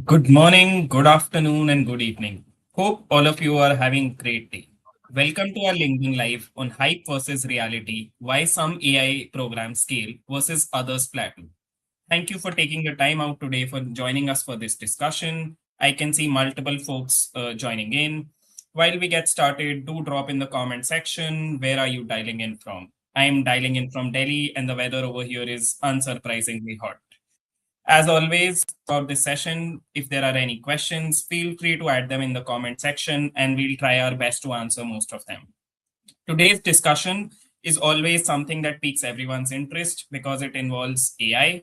Good morning, good afternoon, and good evening. Hope all of you are having a great day. Welcome to our LinkedIn Live on hype versus reality, why some AI programs scale versus others plateau. Thank you for taking the time out today for joining us for this discussion. I can see multiple folks joining in. While we get started, do drop in the comment section where are you dialing in from? I am dialing in from Delhi, and the weather over here is unsurprisingly hot. As always, throughout this session, if there are any questions, feel free to add them in the comment section and we'll try our best to answer most of them. Today's discussion is always something that piques everyone's interest because it involves AI.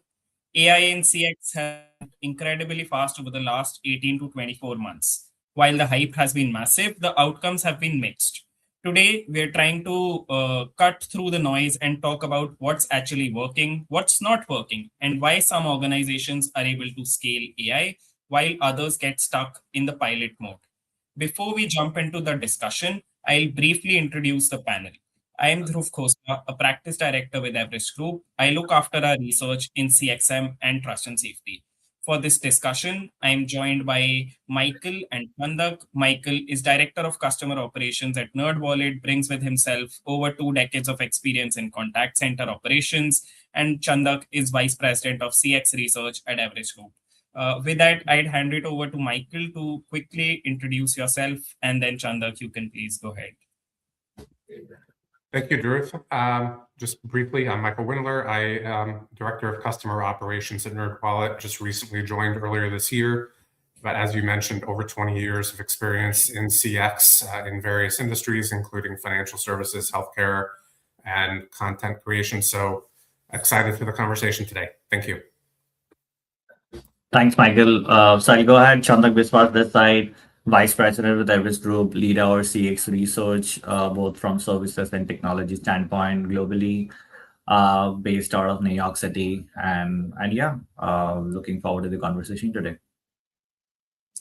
AI in CX has incredibly fast over the last 18 to 24 months. While the hype has been massive, the outcomes have been mixed. Today, we're trying to cut through the noise and talk about what's actually working, what's not working, and why some organizations are able to scale AI while others get stuck in the pilot mode. Before we jump into the discussion, I'll briefly introduce the panel. I am Dhruv Khosla, a practice director with Everest Group. I look after our research in CXM and trust and safety. For this discussion, I am joined by Michael and Chhandak. Michael is Director of Customer Operations at NerdWallet, brings with himself over 2 decades of experience in contact center operations, and Chhandak is Vice President of CX Research at Everest Group. With that, I'd hand it over to Michael to quickly introduce yourself, and then Chhandak, you can please go ahead. Thank you, Dhruv. Just briefly, I'm Michael Windler. I am Director of Customer Operations at NerdWallet, just recently joined earlier this year. But as you mentioned, over 20 years of experience in CX in various industries, including financial services, healthcare, and content creation. So excited for the conversation today. Thank you. Thanks, Michael. So I'll go ahead. Chhandak Biswas this side, Vice President with Everest Group, lead our CX research, both from services and technology standpoint globally, based out of New York City. And yeah, looking forward to the conversation today.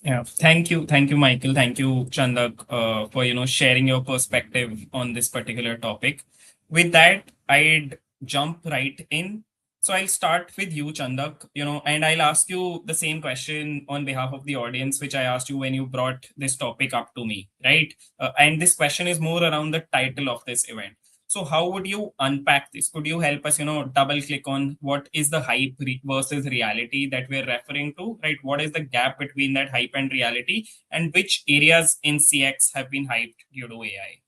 Yeah, thank you, Michael. Thank you, Chhandak, for sharing your perspective on this particular topic. With that, I'd jump right in. So I'll start with you, Chhandak, and I'll ask you the same question on behalf of the audience, which I asked you when you brought this topic up to me, right? And this question is more around the title of this event. So how would you unpack this? Could you help us, double click on what is the hype versus reality that we're referring to, right? What is the gap between that hype and reality, and which areas in CX have been hyped due to AI?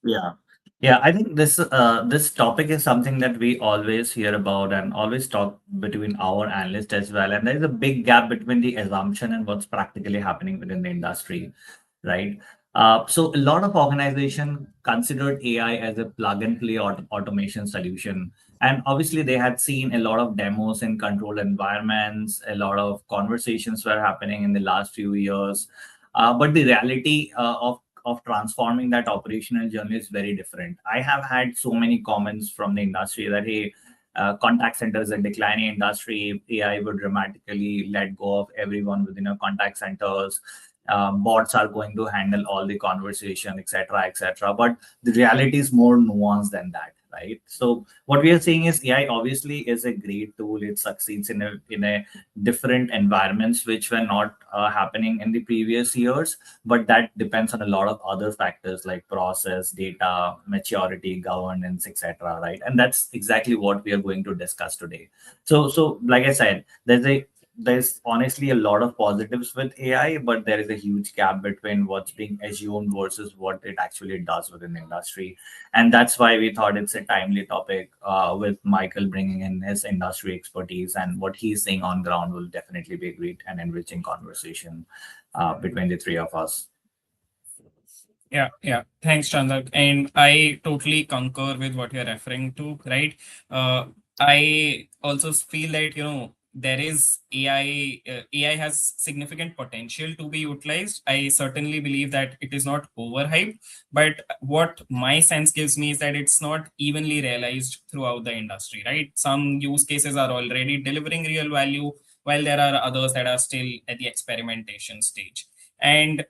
Yeah, I think this topic is something that we always hear about and always talk between our analysts as well. And there is a big gap between the assumption and what's practically happening within the industry, right? So a lot of organizations considered AI as a plug and play automation solution. And obviously they had seen a lot of demos in controlled environments, a lot of conversations were happening in the last few years. But the reality of transforming that operational journey is very different. I have had so many comments from the industry that, hey, contact center is a declining industry. AI would dramatically let go of everyone within your contact centers. Bots are going to handle all the conversation, etc., etc. But the reality is more nuanced than that, right? So what we are seeing is AI obviously is a great tool. It succeeds in a different environments which were not happening in the previous years, but that depends on a lot of other factors like process, data, maturity, governance, etc. Right? And that's exactly what we are going to discuss today. So like I said, there's honestly a lot of positives with AI, but there is a huge gap between what's being assumed versus what it actually does within the industry. And that's why we thought it's a timely topic, with Michael bringing in his industry expertise, and what he's seeing on ground will definitely be a great and enriching conversation between the three of us. Yeah. Thanks, Chhandak. And I totally concur with what you're referring to, right? I also feel that, there is AI. AI has significant potential to be utilized. I certainly believe that it is not overhyped, but what my sense gives me is that it's not evenly realized throughout the industry, right? Some use cases are already delivering real value, while there are others that are still at the experimentation stage. And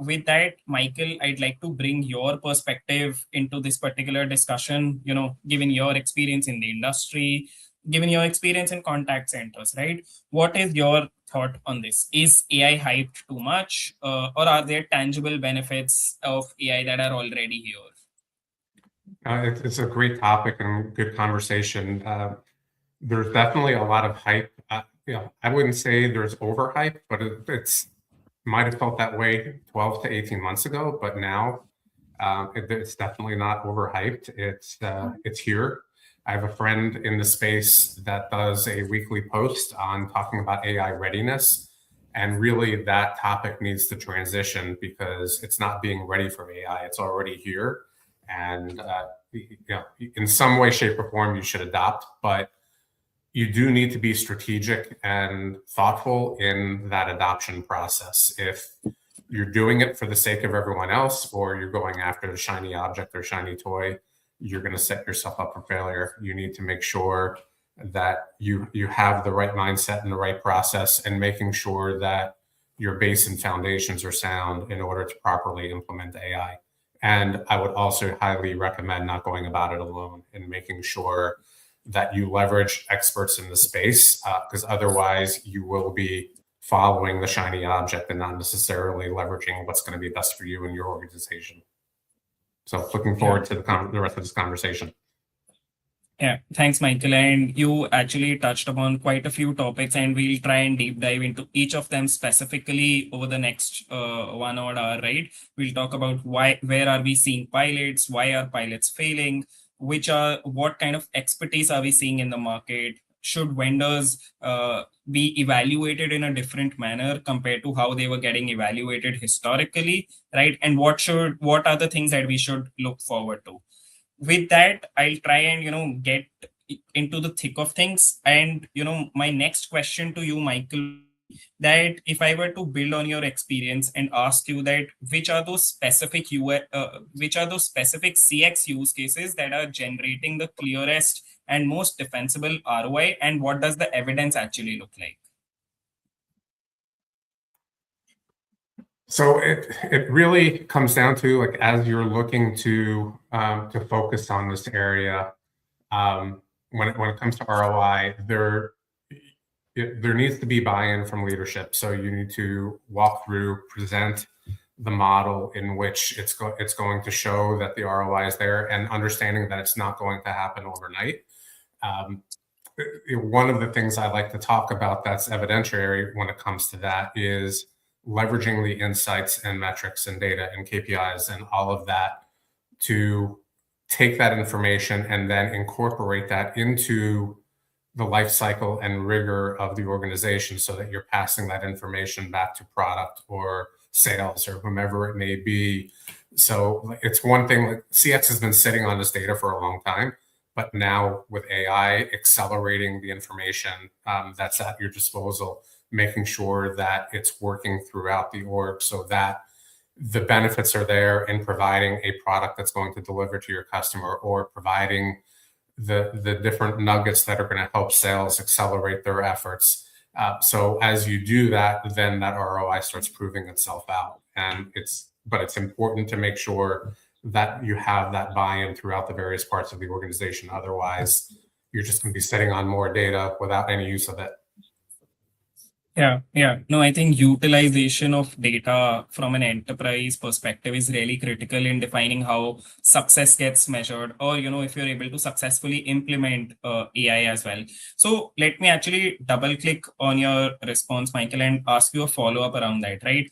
with that, Michael, I'd like to bring your perspective into this particular discussion, given your experience in the industry, given your experience in contact centers, right? What is your thought on this? Is AI hyped too much, or are there tangible benefits of AI that are already here? It's a great topic and good conversation. There's definitely a lot of hype. I wouldn't say there's overhype, but it's might have felt that way 12 to 18 months ago, but now it's definitely not overhyped. It's here. I have a friend in the space that does a weekly post on talking about AI readiness. And really that topic needs to transition because it's not being ready for AI. It's already here. And in some way, shape, or form, you should adopt, but you do need to be strategic and thoughtful in that adoption process. If you're doing it for the sake of everyone else, or you're going after the shiny object or shiny toy, you're going to set yourself up for failure. You need to make sure that you have the right mindset and the right process, and making sure that your base and foundations are sound in order to properly implement AI. And I would also highly recommend not going about it alone and making sure that you leverage experts in the space, because otherwise you will be following the shiny object and not necessarily leveraging what's going to be best for you and your organization. So looking forward to the rest of this conversation. Yeah, thanks, Michael. And you actually touched upon quite a few topics, and we'll try and deep dive into each of them specifically over the next 1 hour, right? We'll talk about where are we seeing pilots, why are pilots failing, what kind of expertise are we seeing in the market? Should vendors be evaluated in a different manner compared to how they were getting evaluated historically, right? And what are the things that we should look forward to? With that, I'll try and get into the thick of things. And my next question to you, Michael, that if I were to build on your experience and ask you that which are those specific CX use cases that are generating the clearest and most defensible ROI, and what does the evidence actually look like? So it really comes down to, like, as you're looking to focus on this area, when it comes to ROI, there needs to be buy-in from leadership. So you need to walk through, present the model in which it's going to show that the ROI is there, and understanding that it's not going to happen overnight. One of the things I like to talk about that's evidentiary when it comes to that is leveraging the insights and metrics and data and KPIs and all of that to take that information and then incorporate that into the life cycle and rigor of the organization, so that you're passing that information back to product or sales or whomever it may be. So it's one thing, like, CX has been sitting on this data for a long time, but now with AI accelerating the information that's at your disposal, making sure that it's working throughout the org so that the benefits are there in providing a product that's going to deliver to your customer, or providing the different nuggets that are going to help sales accelerate their efforts. So as you do that, then that ROI starts proving itself out. And it's important to make sure that you have that buy-in throughout the various parts of the organization. Otherwise, you're just going to be sitting on more data without any use of it. Yeah. No, I think utilization of data from an enterprise perspective is really critical in defining how success gets measured, or, if you're able to successfully implement AI as well. So let me actually double click on your response, Michael, and ask you a follow-up around that, right?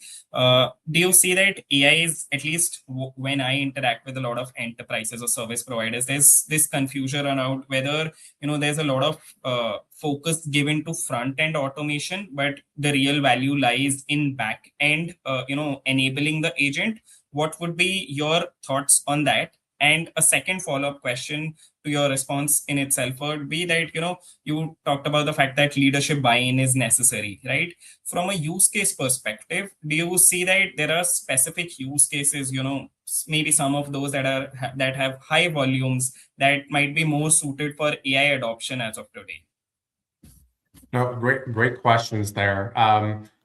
Do you see that AI is, at least when I interact with a lot of enterprises or service providers, there's this confusion around whether, there's a lot of focus given to front-end automation, but the real value lies in back-end, enabling the agent. What would be your thoughts on that? And a second follow-up question to your response in itself would be that, you talked about the fact that leadership buy-in is necessary, right? From a use case perspective, do you see that there are specific use cases, maybe some of those that have high volumes that might be more suited for AI adoption as of today? No, great questions there.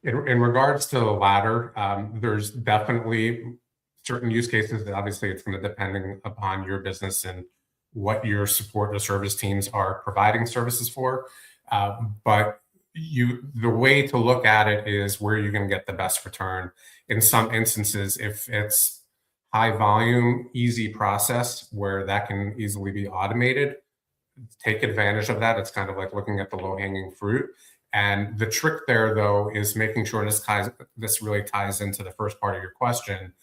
In regards to the latter, there's definitely certain use cases that obviously it's going to depending upon your business and what your support or service teams are providing services for. But the way to look at it is where you're going to get the best return. In some instances, if it's high volume, easy process where that can easily be automated, take advantage of that. It's kind of like looking at the low-hanging fruit. And the trick there, though, is making sure this really ties into the first part of your question,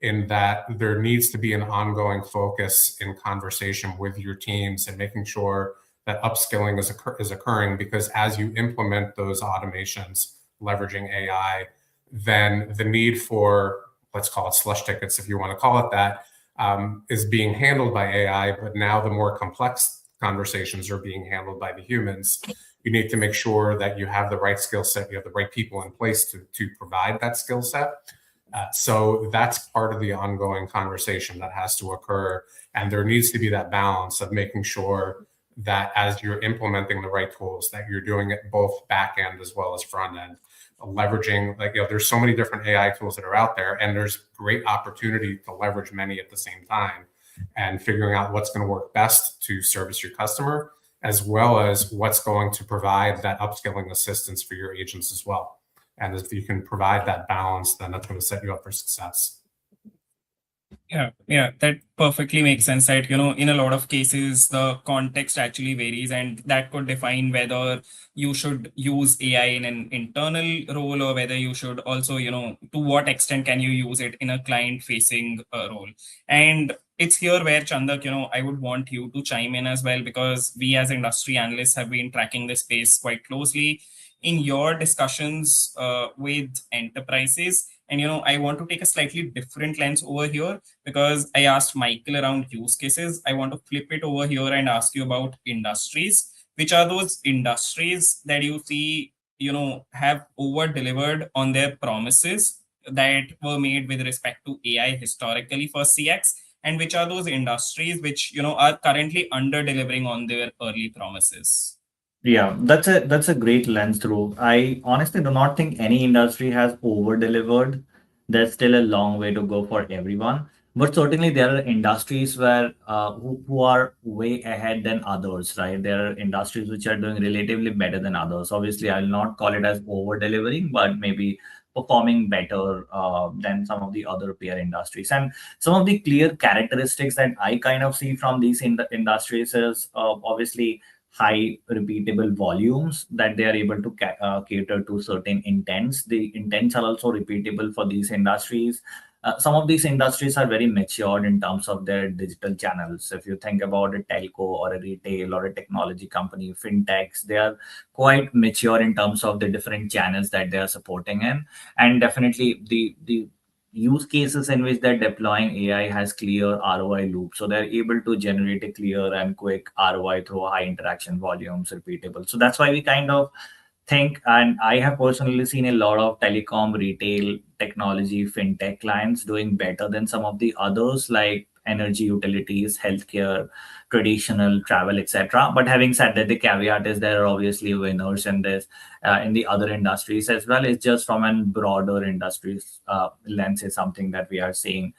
in that there needs to be an ongoing focus in conversation with your teams and making sure that upskilling is occurring, because as you implement those automations, leveraging AI, then the need for, let's call it slush tickets, if you want to call it that, is being handled by AI, but now the more complex conversations are being handled by the humans. You need to make sure that you have the right skill set, you have the right people in place to provide that skill set. So that's part of the ongoing conversation that has to occur. And there needs to be that balance of making sure that as you're implementing the right tools, that you're doing it both back end as well as front end, leveraging, there's so many different AI tools that are out there, and there's great opportunity to leverage many at the same time, and figuring out what's going to work best to service your customer, as well as what's going to provide that upskilling assistance for your agents as well. And if you can provide that balance, then that's going to set you up for success. Yeah, that perfectly makes sense. That, in a lot of cases, the context actually varies, and that could define whether you should use AI in an internal role, or whether you should also, to what extent can you use it in a client-facing role. And it's here where, Chhandak, I would want you to chime in as well, because we as industry analysts have been tracking this space quite closely. In your discussions with enterprises, and I want to take a slightly different lens over here, because I asked Michael around use cases. I want to flip it over here and ask you about industries. Which are those industries that you see, have over delivered on their promises that were made with respect to AI historically for CX, and which are those industries which, are currently under delivering on their early promises? Yeah, that's a great lens through. I honestly do not think any industry has over delivered. There's still a long way to go for everyone. But certainly there are industries where who are way ahead than others, right? There are industries which are doing relatively better than others. Obviously, I'll not call it as over delivering, but maybe performing better than some of the other peer industries. And some of the clear characteristics that I kind of see from these industries is obviously high repeatable volumes, that they are able to cater to certain intents. The intents are also repeatable for these industries. Some of these industries are very matured in terms of their digital channels. If you think about a telco or a retail or a technology company, fintechs, they are quite mature in terms of the different channels that they are supporting in. And definitely the use cases in which they're deploying AI has clear ROI loop. So they're able to generate a clear and quick ROI through high interaction volumes, repeatable. So that's why we kind of think, and I have personally seen a lot of telecom, retail, technology, fintech clients doing better than some of the others, like energy utilities, healthcare, traditional travel, etc. But having said that, the caveat is there are obviously winners in this, in the other industries as well. It's just from a broader industries lens is something that we are seeing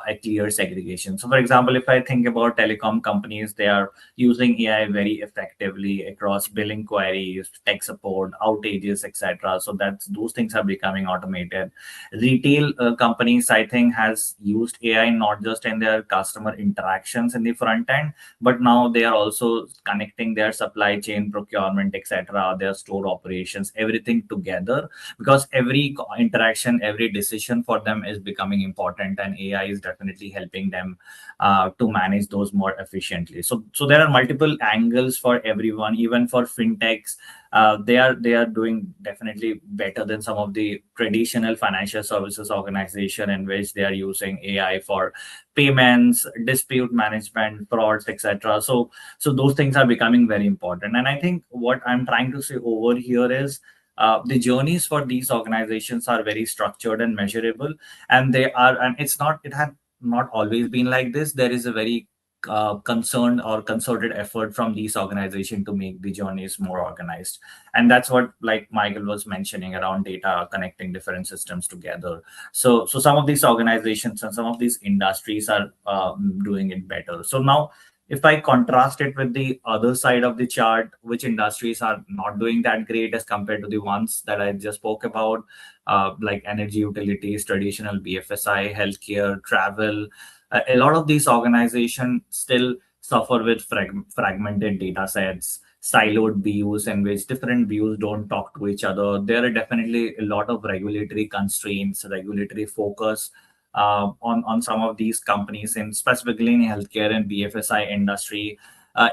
a clear segregation. So, for example, if I think about telecom companies, they are using AI very effectively across billing queries, tech support, outages, etc. So that's those things are becoming automated. Retail companies, I think, has used AI not just in their customer interactions in the front end, but now they are also connecting their supply chain, procurement, etc., their store operations, everything together, because every interaction, every decision for them is becoming important, and AI is definitely helping them to manage those more efficiently. So there are multiple angles for everyone. Even for fintechs, they are doing definitely better than some of the traditional financial services organization, in which they are using AI for payments, dispute management, frauds, etc. So those things are becoming very important. And I think what I'm trying to say over here is the journeys for these organizations are very structured and measurable, and it had not always been like this. There is a very concerned or concerted effort from these organizations to make the journeys more organized. And that's what, like Michael was mentioning, around data connecting different systems together. So some of these organizations and some of these industries are doing it better. So now, If I contrast it with the other side of the chart, which industries are not doing that great as compared to the ones that I just spoke about, like energy utilities, traditional BFSI, healthcare, travel, a lot of these organizations still suffer with fragmented data sets, siloed views in which different views don't talk to each other. There are definitely a lot of regulatory constraints, regulatory focus on some of these companies, and specifically in healthcare and BFSI industry.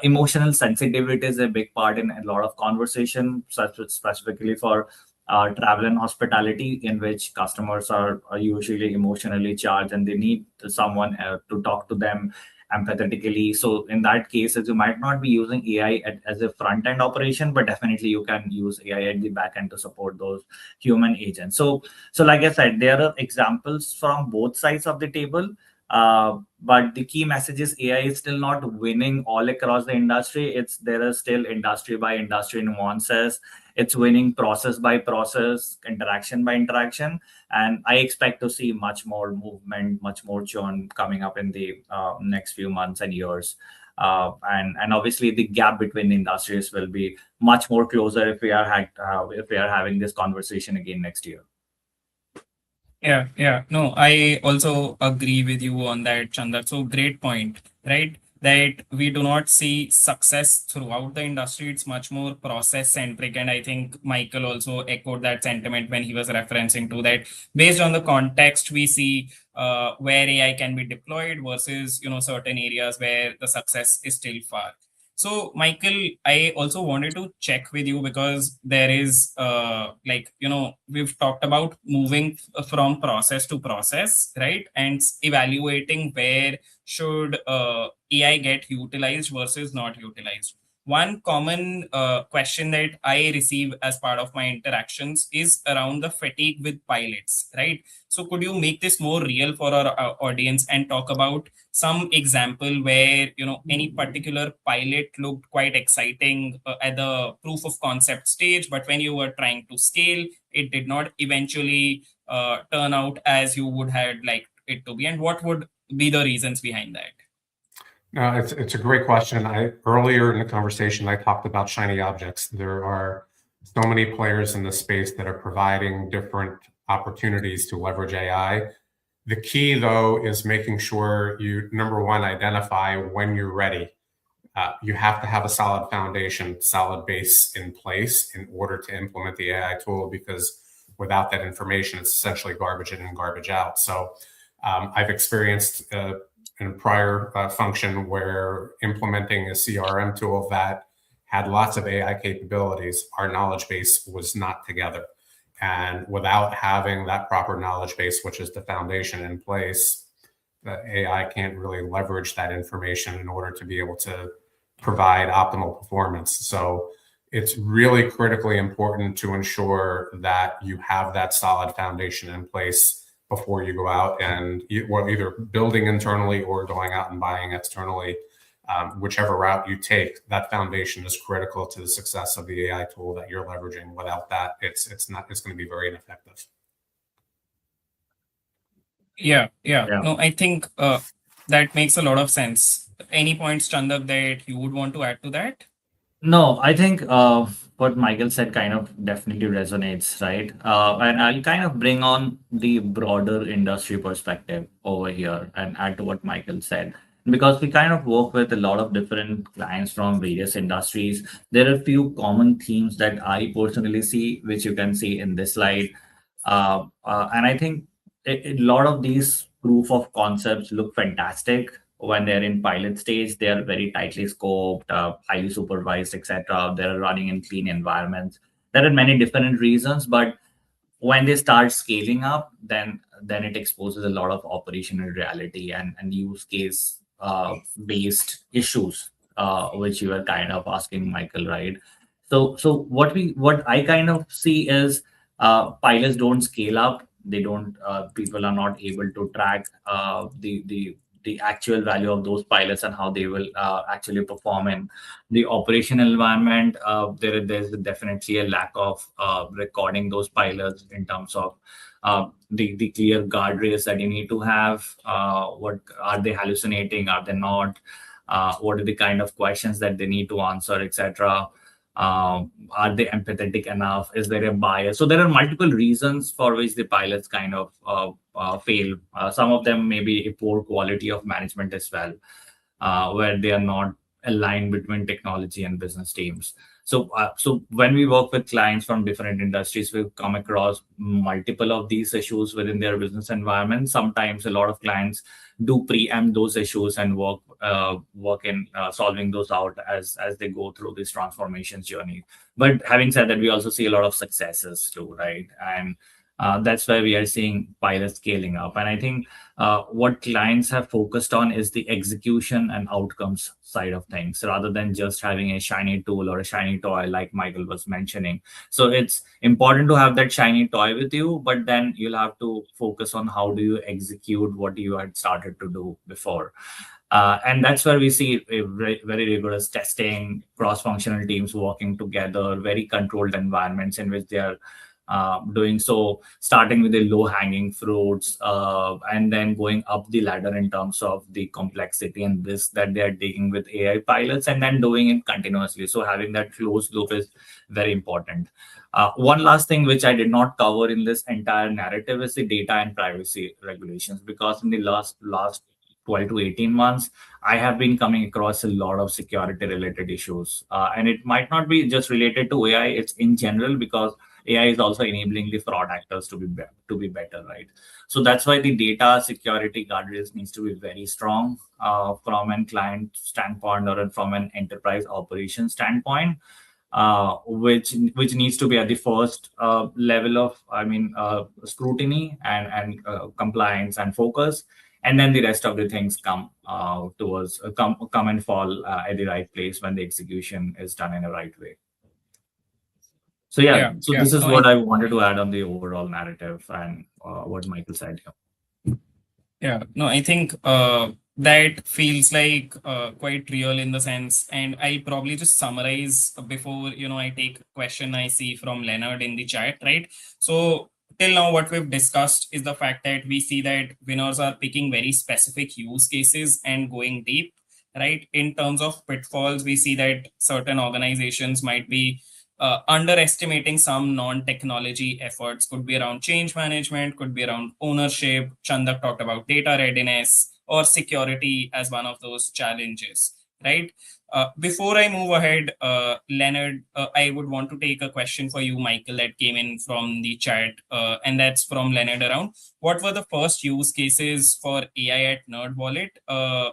Emotional sensitivity is a big part in a lot of conversation, specifically for travel and hospitality, in which customers are usually emotionally charged and they need someone to talk to them empathetically. So in that case, you might not be using AI as a front end operation, but definitely you can use AI at the back end to support those human agents. So like I said, there are examples from both sides of the table. But the key message is AI is still not winning all across the industry. There are still industry by industry nuances. It's winning process by process, interaction by interaction, and I expect to see much more movement, much more churn coming up in the next few months and years. And obviously the gap between industries will be much more closer if we are having this conversation again next year. Yeah, yeah. No, I also agree with you on that, Chandar. So great point, right? That we do not see success throughout the industry. It's much more process centric. And I think Michael also echoed that sentiment when he was referencing to that. Based on the context, we see where AI can be deployed versus, certain areas where the success is still far. So, Michael, I also wanted to check with you because there is, we've talked about moving from process to process, right? And evaluating where should AI get utilized versus not utilized. One common question that I receive as part of my interactions is around the fatigue with pilots, right? So, could you make this more real for our audience and talk about some example where any particular pilot looked quite exciting at the proof of concept stage, but when you were trying to scale, it did not eventually turn out as you would have liked it to be, and what would be the reasons behind that? No, it's a great question. Earlier in the conversation, I talked about shiny objects. There are so many players in the space that are providing different opportunities to leverage AI. The key, though, is making sure you, number one, identify when you're ready. You have to have a solid foundation, solid base in place in order to implement the AI tool, because without that information, it's essentially garbage in and garbage out. So I've experienced in a prior function where implementing a CRM tool that had lots of AI capabilities, our knowledge base was not together. And without having that proper knowledge base, which is the foundation in place, the AI can't really leverage that information in order to be able to provide optimal performance. So it's really critically important to ensure that you have that solid foundation in place before you go out and either building internally or going out and buying externally. Whichever route you take, that foundation is critical to the success of the AI tool that you're leveraging. Without that, it's going to be very ineffective. Yeah. No, I think that makes a lot of sense. Any points, Chandak, that you would want to add to that? No, I think what Michael said kind of definitely resonates, right? And I'll kind of bring on the broader industry perspective over here and add to what Michael said. Because we kind of work with a lot of different clients from various industries, there are a few common themes that I personally see, which you can see in this slide. And I think a lot of these proof of concepts look fantastic when they're in pilot stage. They are very tightly scoped, highly supervised, etc. They're running in clean environments. There are many different reasons, but when they start scaling up, then it exposes a lot of operational reality and use case based issues, which you were kind of asking, Michael, right? So what I kind of see is pilots don't scale up. They don't. People are not able to track the actual value of those pilots and how they will actually perform in the operational environment. There's definitely a lack of recording those pilots in terms of the clear guardrails that you need to have. What are they hallucinating? Are they not? what are the kind of questions that they need to answer, etc. Are they empathetic enough? Is there a bias? So there are multiple reasons for which the pilots kind of fail. Some of them may be a poor quality of management as well, where they are not aligned between technology and business teams. So when we work with clients from different industries, we've come across multiple of these issues within their business environment. Sometimes a lot of clients do preempt those issues and work in solving those out as they go through this transformation journey. But having said that, we also see a lot of successes too, right? And that's why we are seeing pilots scaling up. And I think what clients have focused on is the execution and outcomes side of things, rather than just having a shiny tool or a shiny toy, like Michael was mentioning. So it's important to have that shiny toy with you, but then you'll have to focus on how do you execute what you had started to do before. And that's where we see a very rigorous testing, cross-functional teams working together, very controlled environments in which they are doing so, starting with the low-hanging fruits, and then going up the ladder in terms of the complexity and risk that they are taking with AI pilots, and then doing it continuously. So having that closed loop is very important. One last thing which I did not cover in this entire narrative is the data and privacy regulations, because in the last 12 to 18 months, I have been coming across a lot of security related issues. And it might not be just related to AI, it's in general, because AI is also enabling the fraud actors to be better, right? So that's why the data security guardrails needs to be very strong from a client standpoint or from an enterprise operation standpoint, which needs to be at the first level of, scrutiny and compliance and focus, and then the rest of the things come and fall at the right place when the execution is done in a right way. So this is what I wanted to add on the overall narrative and what Michael said here. Yeah, no, I think that feels like quite real in the sense, and I'll probably just summarize before I take a question I see from Leonard in the chat, right? So till now, what we've discussed is the fact that we see that winners are picking very specific use cases and going deep, right? In terms of pitfalls, we see that certain organizations might be underestimating some non-technology efforts. Could be around change management, could be around ownership. Chhandak talked about data readiness or security as one of those challenges, right? Before I move ahead, Leonard, I would want to take a question for you, Michael, that came in from the chat, and that's from Leonard around. What were the first use cases for AI at NerdWallet?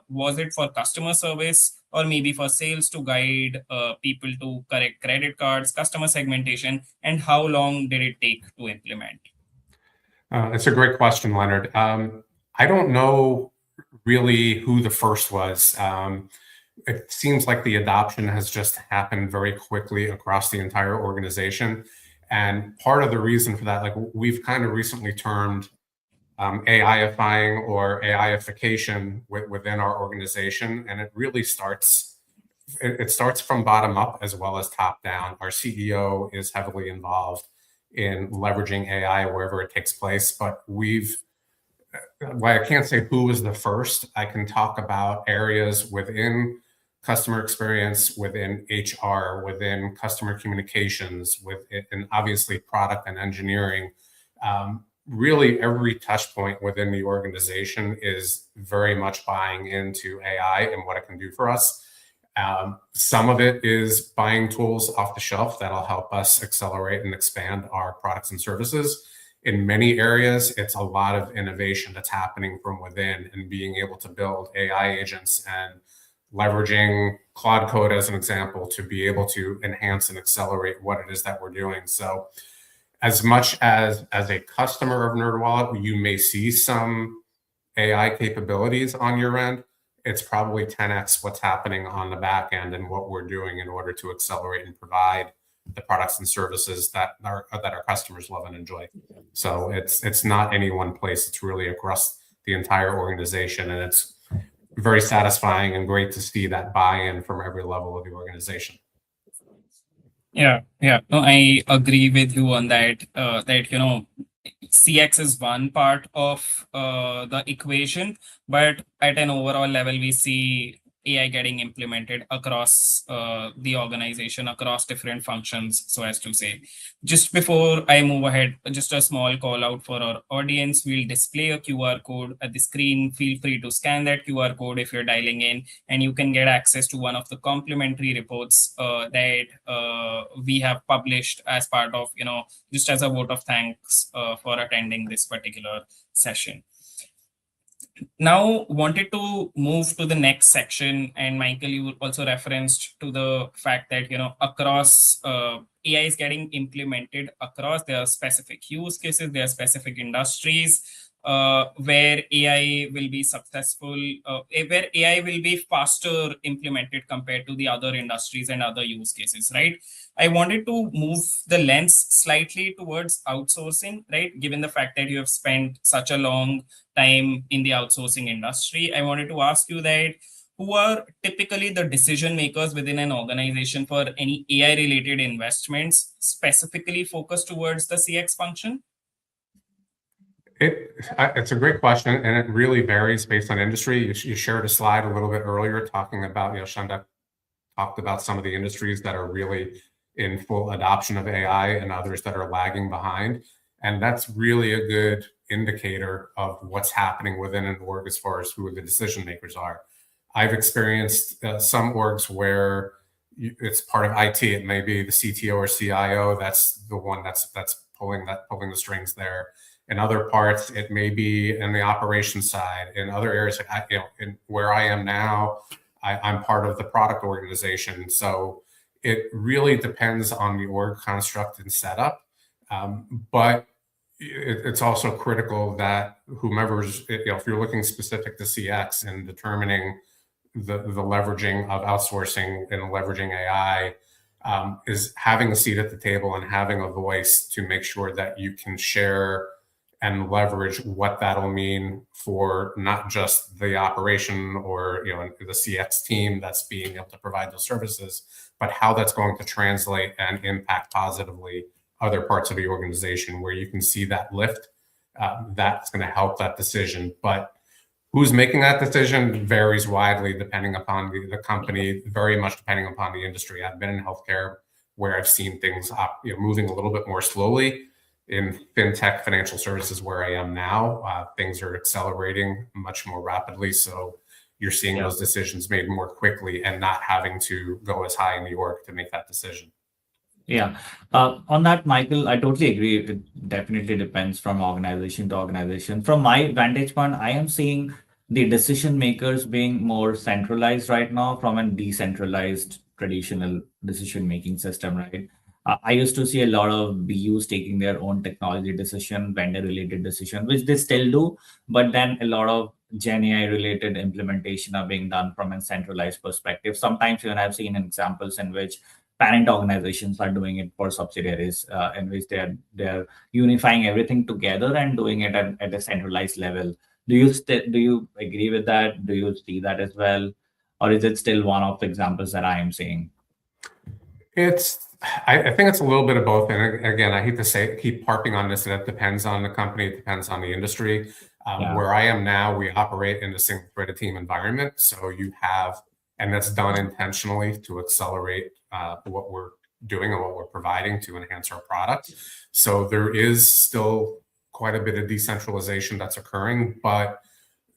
Was it for customer service, or maybe for sales to guide people to correct credit cards, customer segmentation, and how long did it take to implement? It's a great question, Leonard. I don't know really who the first was. It seems like the adoption has just happened very quickly across the entire organization. And part of the reason for that, like we've kind of recently termed AIifying or AIification within our organization. And it really starts from bottom up as well as top down. Our CEO is heavily involved in leveraging AI wherever it takes place, but I can't say who was the first. I can talk about areas within customer experience, within HR, within customer communications, and obviously product and engineering. Really every touch point within the organization is very much buying into AI and what it can do for us. Some of it is buying tools off the shelf that'll help us accelerate and expand our products and services. In many areas, it's a lot of innovation that's happening from within and being able to build AI agents and leveraging Claude Code as an example to be able to enhance and accelerate what it is that we're doing. So as much as a customer of NerdWallet, you may see some AI capabilities on your end, it's probably 10x what's happening on the back end and what we're doing in order to accelerate and provide the products and services that our customers love and enjoy. So it's not any one place. It's really across the entire organization, and it's very satisfying and great to see that buy-in from every level of the organization. Yeah. No, I agree with you on that. CX is one part of the equation, but at an overall level, we see AI getting implemented across the organization, across different functions, so as to say. Just before I move ahead, just a small call out for our audience. We'll display a QR code at the screen. Feel free to scan that QR code if you're dialing in, and you can get access to one of the complimentary reports that we have published as part of, just as a vote of thanks for attending this particular session. Now, wanted to move to the next section, and Michael, you also referenced to the fact that across AI is getting implemented across their specific use cases, their specific industries, where AI will be successful, where AI will be faster implemented compared to the other industries and other use cases, right? I wanted to move the lens slightly towards outsourcing, right? Given the fact that you have spent such a long time in the outsourcing industry, I wanted to ask you that who are typically the decision makers within an organization for any AI related investments specifically focused towards the CX function? It's a great question, and it really varies based on industry. You shared a slide a little bit earlier talking about, Chhandak talked about some of the industries that are really in full adoption of AI and others that are lagging behind. And that's really a good indicator of what's happening within an org as far as who the decision makers are. I've experienced some orgs where it's part of IT. It may be the CTO or CIO. That's the one that's pulling the strings there. In other parts, it may be in the operations side. In other areas, in where I am now, I'm part of the product organization. So it really depends on the org construct and setup. But it's also critical that whomever's, if you're looking specific to CX and determining the leveraging of outsourcing and leveraging AI, is having a seat at the table and having a voice to make sure that you can share and leverage what that'll mean for not just the operation or the CX team that's being able to provide those services, but how that's going to translate and impact positively other parts of the organization where you can see that lift. That's going to help that decision. But who's making that decision varies widely depending upon the company, very much depending upon the industry. I've been in healthcare where I've seen things moving a little bit more slowly. In fintech, financial services, where I am now, things are accelerating much more rapidly. So you're seeing those decisions made more quickly and not having to go as high in the org to make that decision. Yeah. On that, Michael, I totally agree. It definitely depends from organization to organization. From my vantage point, I am seeing the decision makers being more centralized right now from a decentralized traditional decision making system, right? I used to see a lot of BUs taking their own technology decision, vendor related decision, which they still do, but then a lot of Gen AI related implementation are being done from a centralized perspective. Sometimes even I've seen examples in which parent organizations are doing it for subsidiaries, in which they're unifying everything together and doing it at a centralized level. Do you agree with that? Do you see that as well, or is it still one of the examples that I am seeing? I think it's a little bit of both. And again, I hate to keep harping on this, that depends on the company, it depends on the industry. Where I am now, we operate in a single threaded team environment. So you have, and that's done intentionally to accelerate what we're doing and what we're providing to enhance our product. So there is still quite a bit of decentralization that's occurring, but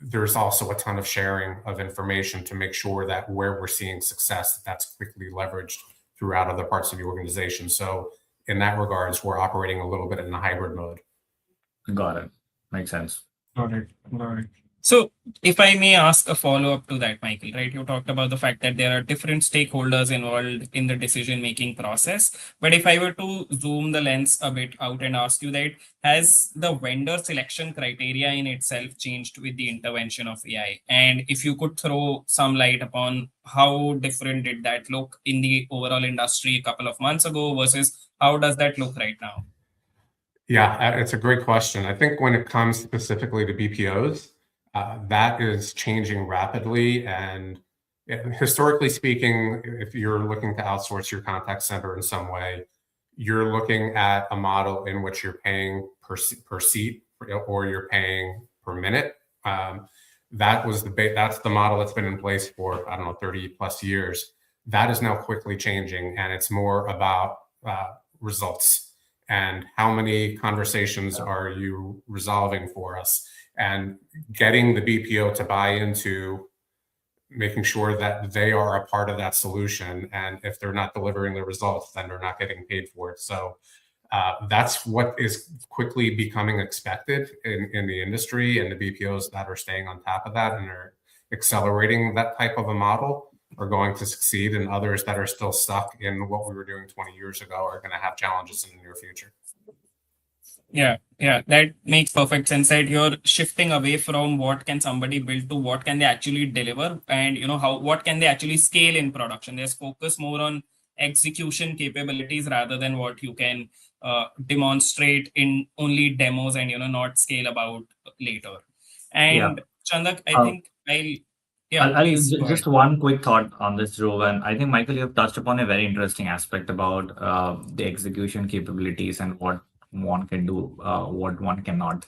there's also a ton of sharing of information to make sure that where we're seeing success, that's quickly leveraged throughout other parts of the organization. So in that regards, we're operating a little bit in a hybrid mode. Got it. Makes sense. Got it. So if I may ask a follow-up to that, Michael, right? You talked about the fact that there are different stakeholders involved in the decision-making process. But if I were to zoom the lens a bit out and ask you that, has the vendor selection criteria in itself changed with the intervention of AI? And if you could throw some light upon how different did that look in the overall industry a couple of months ago versus how does that look right now? Yeah, it's a great question. I think when it comes specifically to BPOs, that is changing rapidly. And historically speaking, if you're looking to outsource your contact center in some way, you're looking at a model in which you're paying per seat or you're paying per minute. That's the model that's been in place for, I don't know, 30 plus years. That is now quickly changing, and it's more about results and how many conversations are you resolving for us, and getting the BPO to buy into making sure that they are a part of that solution. And if they're not delivering the results, then they're not getting paid for it. So that's what is quickly becoming expected in the industry, and the BPOs that are staying on top of that and are accelerating that type of a model are going to succeed, and others that are still stuck in what we were doing 20 years ago are going to have challenges in the near future. Yeah, that makes perfect sense. That you're shifting away from what can somebody build to what can they actually deliver, and what can they actually scale in production. There's focus more on execution capabilities rather than what you can demonstrate in only demos and not scale about later. Yeah. And Chandak, I Uh, think I'll please go ahead. just one quick thought on this, Dhruv, and I think Michael, you have touched upon a very interesting aspect about the execution capabilities and what one can do, what one cannot,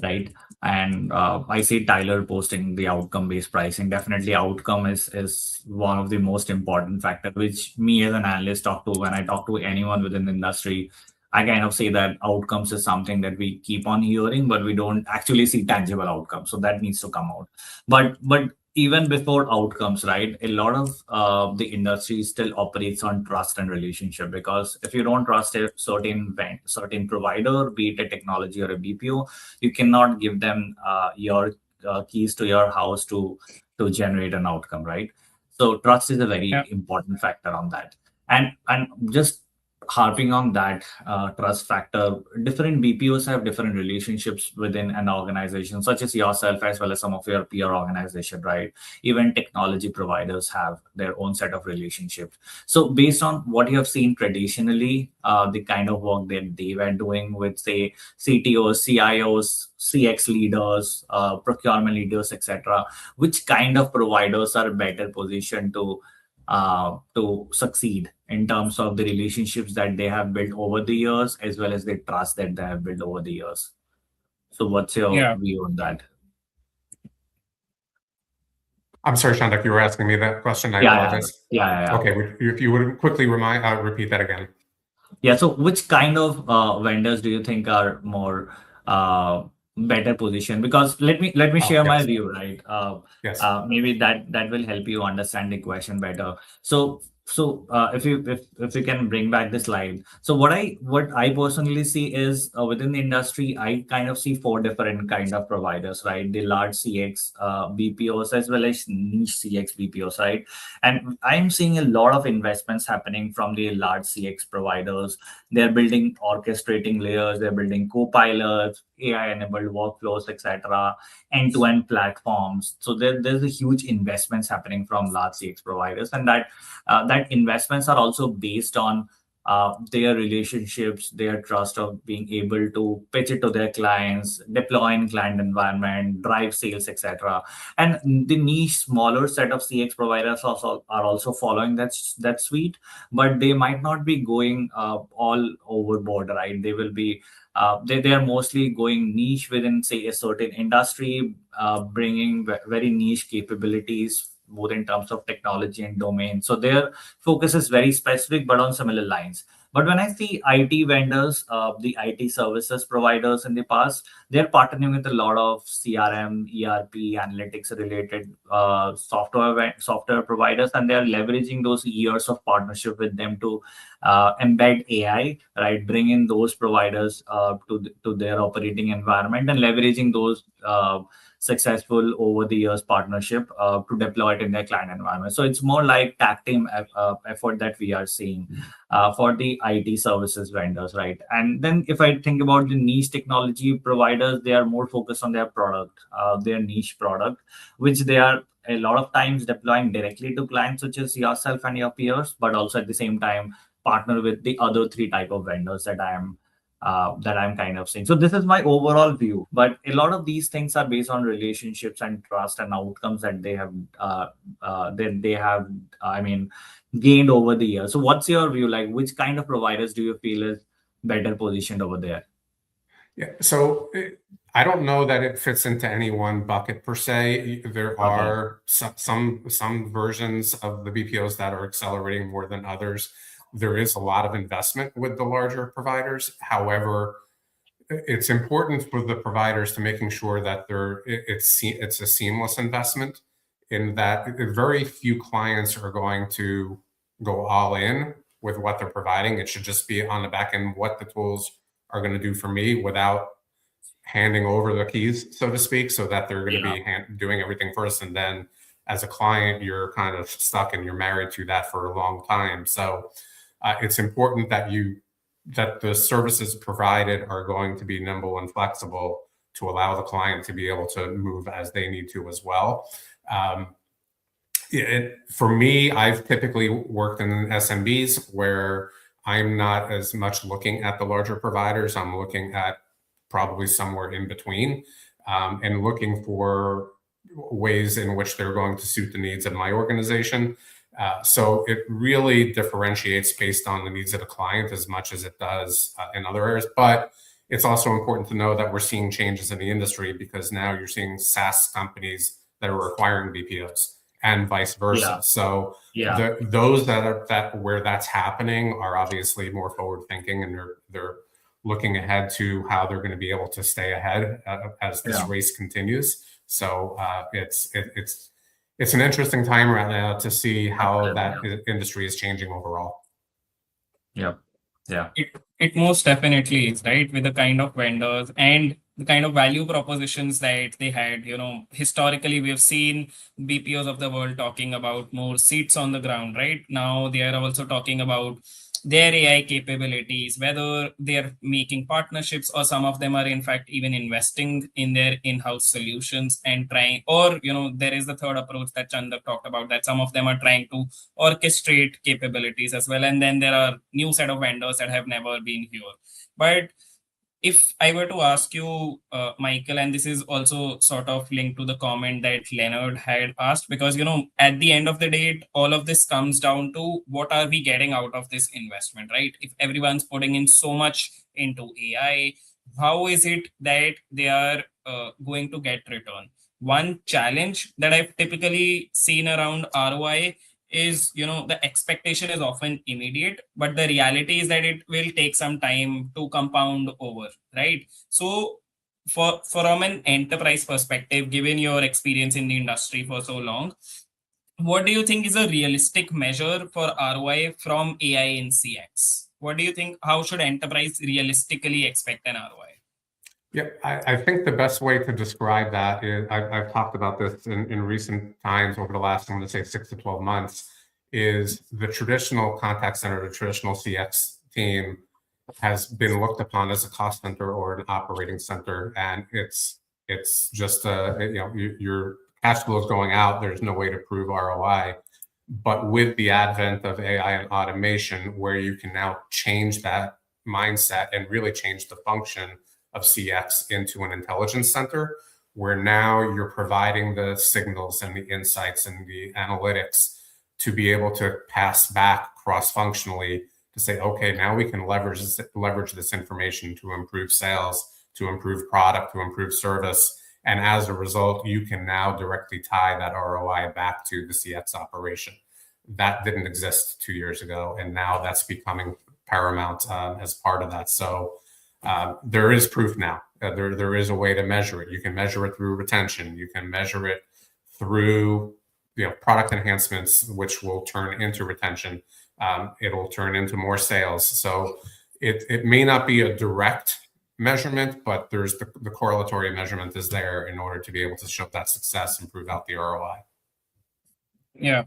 right? And I see Tyler posting the outcome-based pricing. Definitely, outcome is one of the most important factor, which me as an analyst talk to when I talk to anyone within the industry. I kind of say that outcomes is something that we keep on hearing, but we don't actually see tangible outcomes. So that needs to come out. But even before outcomes, right? A lot of the industry still operates on trust and relationship, because if you don't trust a certain provider, be it a technology or a BPO, you cannot give them your keys to your house to generate an outcome, right? So trust is a very Yeah. important factor on that. And just harping on that trust factor, different BPOs have different relationships within an organization, such as yourself as well as some of your peer organization, right? Even technology providers have their own set of relationships. So based on what you have seen traditionally, the kind of work that they were doing with, say, CTOs, CIOs, CX leaders, procurement leaders, etc., which kind of providers are better positioned to succeed in terms of the relationships that they have built over the years, as well as the trust that they have built over the years? So what's your Yeah. view on that? I'm sorry, Chhandak, you were asking me that question. I Yeah, apologize. yeah. Okay, if you would quickly repeat that again. Yeah, so which kind of vendors do you think are more better positioned? Because let me Oh, share my yes, view, right? yes. Maybe that will help you understand the question better. So if you can bring back the slide. So what I personally see is within the industry, I kind of see four different kind of providers, right? The large CX BPOs as well as niche CX BPOs, right? And I'm seeing a lot of investments happening from the large CX providers. They're building orchestrating layers, they're building co-pilots, AI-enabled workflows, etc., end-to-end platforms. So there's a huge investments happening from large CX providers, and that investments are also based on their relationships, their trust of being able to pitch it to their clients, deploy in client environment, drive sales, etc. And the niche smaller set of CX providers also are also following that suite, but they might not be going all overboard, right? They will be they are mostly going niche within, say, a certain industry, bringing very niche capabilities both in terms of technology and domain. So their focus is very specific, but on similar lines. But when I see IT vendors, the IT services providers in the past, they're partnering with a lot of CRM, ERP, analytics related software providers, and they're leveraging those years of partnership with them to embed AI, right? Bring in those providers to their operating environment, and leveraging those successful over the years partnership to deploy it in their client environment. So it's more like tag team effort that we are seeing for the IT services vendors, right? And then if I think about the niche technology providers, they are more focused on their product, their niche product, which they are a lot of times deploying directly to clients such as yourself and your peers, but also at the same time partner with the other three type of vendors that I'm kind of saying. So this is my overall view. But a lot of these things are based on relationships and trust and outcomes that they have, I mean, gained over the years. So what's your view? Like, which kind of providers do you feel is better positioned over there? Yeah. So I don't know that it fits into any one bucket per se. There Okay. are some versions of the BPOs that are accelerating more than others. There is a lot of investment with the larger providers. However, it's important for the providers to making sure that it's a seamless investment, in that very few clients are going to go all in with what they're providing. It should just be on the back end what the tools are going to do for me without handing over the keys, so to speak, so that they're going to be doing everything first. And then as a client, you're kind of stuck and you're married to that for a long time. So it's important that the services provided are going to be nimble and flexible to allow the client to be able to move as they need to as well. For me, I've typically worked in SMBs where I'm not as much looking at the larger providers. I'm looking at probably somewhere in between, and looking for ways in which they're going to suit the needs of my organization. So it really differentiates based on the needs of the client as much as it does in other areas. But it's also important to know that we're seeing changes in the industry, because now you're seeing SaaS companies that are acquiring BPOs and vice versa. So those where that's happening are obviously more forward thinking, and they're looking ahead to how they're going to be able to stay ahead as this race continues. So it's an interesting time right now to see how that industry is changing overall. It most definitely is, right? With the kind of vendors and the kind of value propositions that they had, historically we have seen BPOs of the world talking about more seats on the ground, right? Now they are also talking about their AI capabilities, whether they're making partnerships or some of them are in fact even investing in their in-house solutions and trying, or there is the third approach that Chhandak talked about, that some of them are trying to orchestrate capabilities as well. And then there are new set of vendors that have never been here. But if I were to ask you, Michael, and this is also sort of linked to the comment that Leonard had asked, because, at the end of the day, all of this comes down to what are we getting out of this investment, right? If everyone's putting in so much into AI, how is it that they are going to get return? One challenge that I've typically seen around ROI is, the expectation is often immediate, but the reality is that it will take some time to compound over, right? So from an enterprise perspective, given your experience in the industry for so long, what do you think is a realistic measure for ROI from AI in CX? What do you think? How should enterprise realistically expect an ROI? Yeah, I think the best way to describe that is, I've talked about this in recent times over the last, I'm going to say 6 to 12 months, is the traditional contact center, the traditional CX team has been looked upon as a cost center or an operating center. And it's just, your cash flow is going out. There's no way to prove ROI. But with the advent of AI and automation, where you can now change that mindset and really change the function of CX into an intelligence center, where now you're providing the signals and the insights and the analytics to be able to pass back cross-functionally to say, okay, now we can leverage this information to improve sales, to improve product, to improve service. And as a result, you can now directly tie that ROI back to the CX operation. That didn't exist 2 years ago, and now that's becoming paramount as part of that. So there is proof now. There is a way to measure it. You can measure it through retention. You can measure it through product enhancements, which will turn into retention. It'll turn into more sales. So it may not be a direct measurement, but there's the correlatory measurement is there in order to be able to show that success and prove out the ROI. Yeah.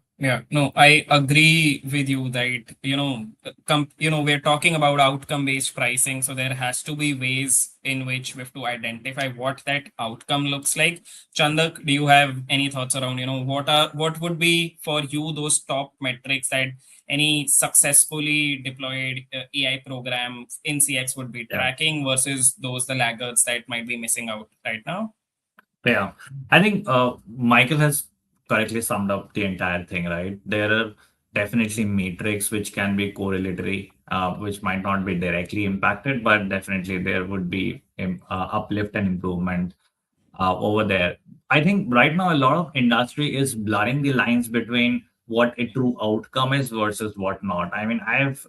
No, I agree with you that, we're talking about outcome-based pricing. So there has to be ways in which we have to identify what that outcome looks like. Chhandak, do you have any thoughts around, what would be for you those top metrics that any successfully deployed AI program in CX would be tracking versus the laggards that might be missing out right now? Yeah, I think Michael has correctly summed up the entire thing, right? There definitely metrics which can be correlatory, which might not be directly impacted, but definitely there would be uplift and improvement over there. I think right now a lot of industry is blurring the lines between what a true outcome is versus what not. I mean, I've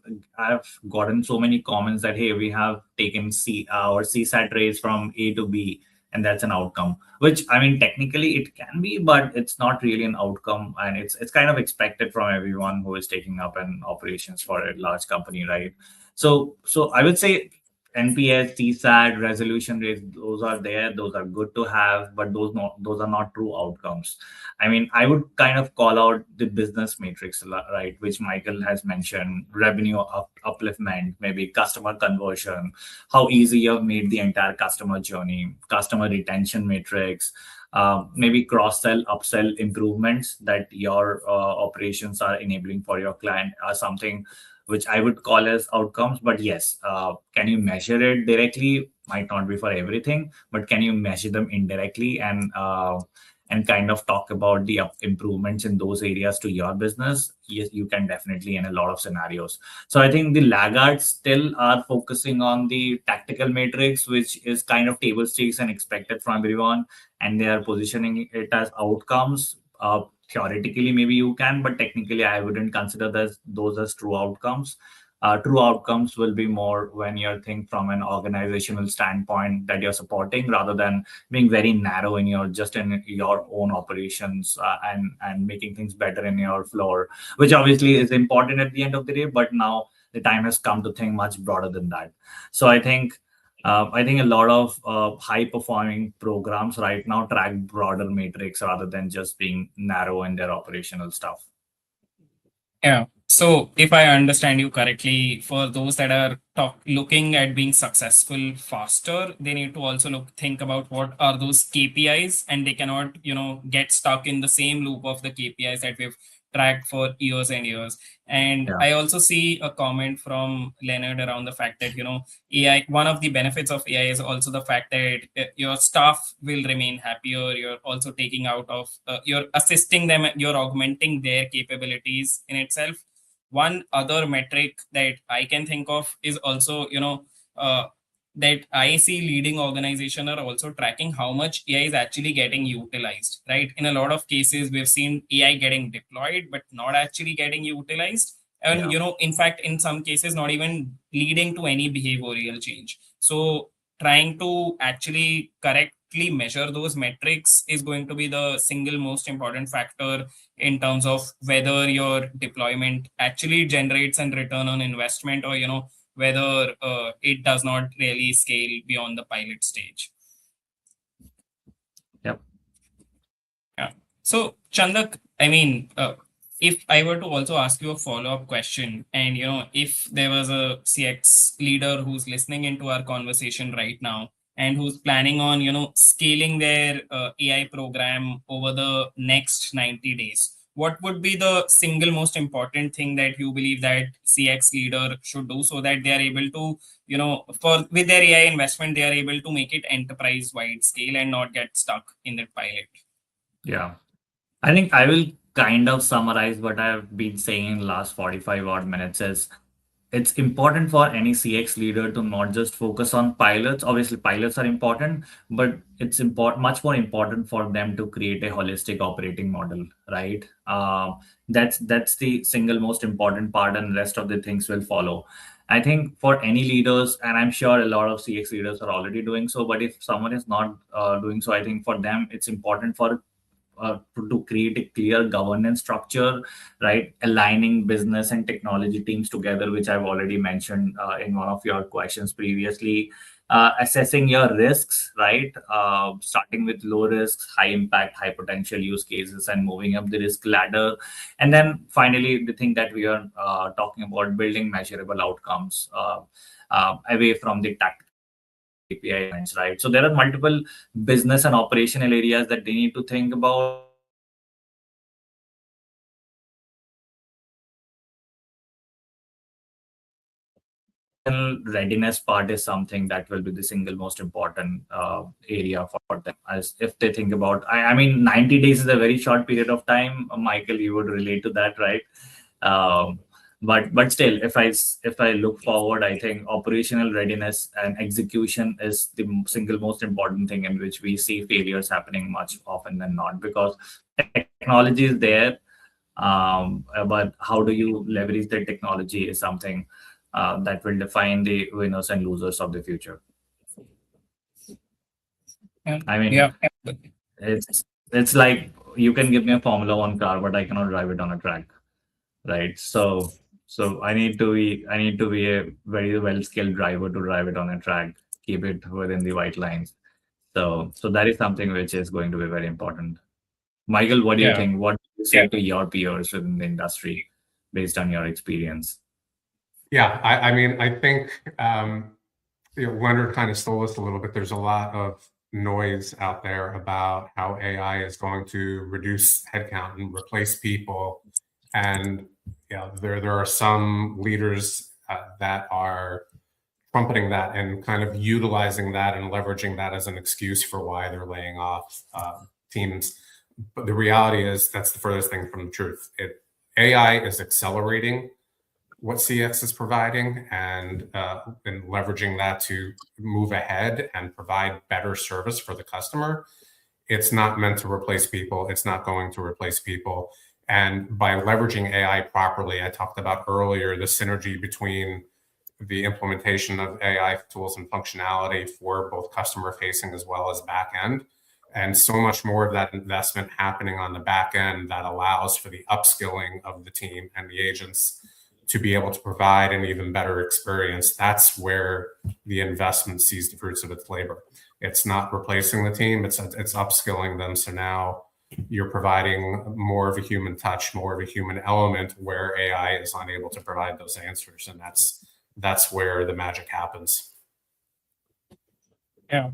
gotten so many comments that hey, we have taken our CSAT rates from A to B, and that's an outcome. Which I mean, technically it can be, but it's not really an outcome, and it's kind of expected from everyone who is taking up an operations for a large company, right? So I would say NPS, TSAT, resolution rates, those are there, those are good to have, but those are not true outcomes. I mean, I would kind of call out the business matrix, right, which Michael has mentioned, revenue upliftment, maybe customer conversion, how easy you have made the entire customer journey, customer retention matrix, maybe cross-sell, upsell improvements that your operations are enabling for your client are something which I would call as outcomes. But yes, can you measure it directly? Might not be for everything, but can you measure them indirectly and kind of talk about the improvements in those areas to your business? Yes, you can definitely in a lot of scenarios. So I think the laggards still are focusing on the tactical matrix, which is kind of table stakes and expected from everyone, and they are positioning it as outcomes. Theoretically maybe you can, but technically I wouldn't consider those as true outcomes. True outcomes will be more when you think from an organizational standpoint that you're supporting, rather than being very narrow in your own operations, and making things better in your floor, which obviously is important at the end of the day, but now the time has come to think much broader than that. So I think a lot of high performing programs right now track broader metrics rather than just being narrow in their operational stuff. Yeah. So if I understand you correctly, for those that are looking at being successful faster, they need to also think about what are those KPIs, and they cannot, get stuck in the same loop of the KPIs that we've tracked for years and years. And Yeah. I also see a comment from Leonard around the fact that, AI, one of the benefits of AI is also the fact that your staff will remain happier. You're also taking out of, you're assisting them, you're augmenting their capabilities in itself. One other metric that I can think of is also, that I see leading organization are also tracking how much AI is actually getting utilized, right? In a lot of cases, we've seen AI getting deployed, but not actually getting utilized. And, Yeah. in fact, in some cases, not even leading to any behavioral change. So trying to actually correctly measure those metrics is going to be the single most important factor in terms of whether your deployment actually generates a return on investment, or whether it does not really scale beyond the pilot stage. Yep. Yeah. So Chandak, I mean, if I were to also ask you a follow-up question, and if there was a CX leader who's listening into our conversation right now and who's planning on scaling their AI program over the next 90 days, what would be the single most important thing that you believe that CX leader should do so that they are able to, for with their AI investment, they are able to make it enterprise wide scale and not get stuck in the pilot? Yeah. I think I will kind of summarize what I've been saying in the last 45 odd minutes is it's important for any CX leader to not just focus on pilots. Obviously, pilots are important, but it's much more important for them to create a holistic operating model, right? That's the single most important part, and the rest of the things will follow. I think for any leaders, and I'm sure a lot of CX leaders are already doing so, but if someone is not doing so, I think for them it's important to create a clear governance structure, right? Aligning business and technology teams together, which I've already mentioned in one of your questions previously. Assessing your risks, right? Starting with low risks, high impact, high potential use cases, and moving up the risk ladder. And then finally, the thing that we are talking about, building measurable outcomes away from the tactical API points, right? So there are multiple business and operational areas that they need to think about. Readiness part is something that will be the single most important area for them, as if they think about, I mean, 90 days is a very short period of time. Michael, you would relate to that, right? Um, but still, if I look forward, I think operational readiness and execution is the single most important thing in which we see failures happening much often than not, because technology is there, but how do you leverage the technology is something that will define the winners and losers of the future. I mean, Yeah. it's like you can give me a Formula One car, but I cannot drive it on a track, right? So I need to be a very well skilled driver to drive it on a track, keep it within the white lines. So that is something which is going to be very important. Michael, what do you Yeah. think? What do you say to your peers within the industry based on your experience? Yeah, I mean, I think Leonard kind of stole this a little bit. There's a lot of noise out there about how AI is going to reduce headcount and replace people, and there are some leaders that are trumpeting that and kind of utilizing that and leveraging that as an excuse for why they're laying off teams. But the reality is that's the furthest thing from the truth. AI is accelerating what CX is providing and leveraging that to move ahead and provide better service for the customer. It's not meant to replace people. It's not going to replace people. And by leveraging AI properly, I talked about earlier the synergy between the implementation of AI tools and functionality for both customer facing as well as back end. And so much more of that investment happening on the back end that allows for the upskilling of the team and the agents to be able to provide an even better experience. That's where the investment sees the fruits of its labor. It's not replacing the team, it's upskilling them. So now you're providing more of a human touch, more of a human element where AI is unable to provide those answers. And that's where the magic happens. Yeah.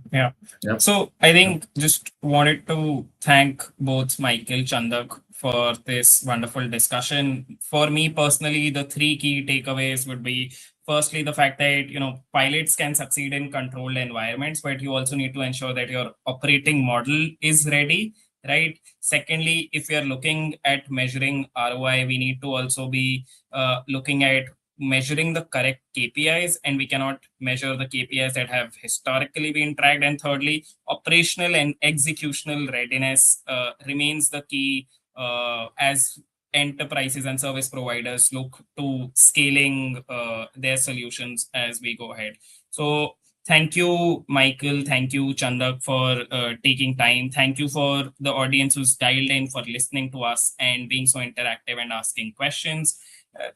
Yep. So I think just wanted to thank both Michael, Chhandak for this wonderful discussion. For me personally, the three key takeaways would be firstly the fact that pilots can succeed in controlled environments, but you also need to ensure that your operating model is ready, right? Secondly, if we are looking at measuring ROI, we need to also be looking at measuring the correct KPIs, and we cannot measure the KPIs that have historically been tracked. And thirdly, operational and executional readiness remains the key as enterprises and service providers look to scaling their solutions as we go ahead. So thank you, Michael. Thank you, Chhandak, for taking time. Thank you for the audience who's dialed in, for listening to us and being so interactive and asking questions.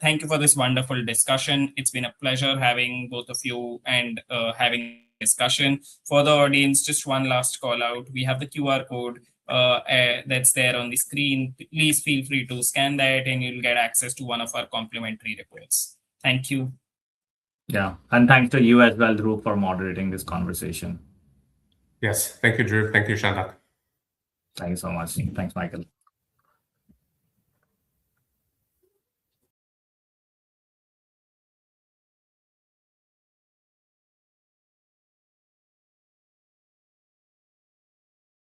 Thank you for this wonderful discussion. It's been a pleasure having both of you and having discussion. For the audience, just one last call out. We have the QR code that's there on the screen. Please feel free to scan that and you'll get access to one of our complimentary reports. Thank you. Yeah. And thanks to you as well, Dhruv, for moderating this conversation. Yes. Thank you, Dhruv. Thank you, Chhandak. Thank you so much. Thanks, Michael.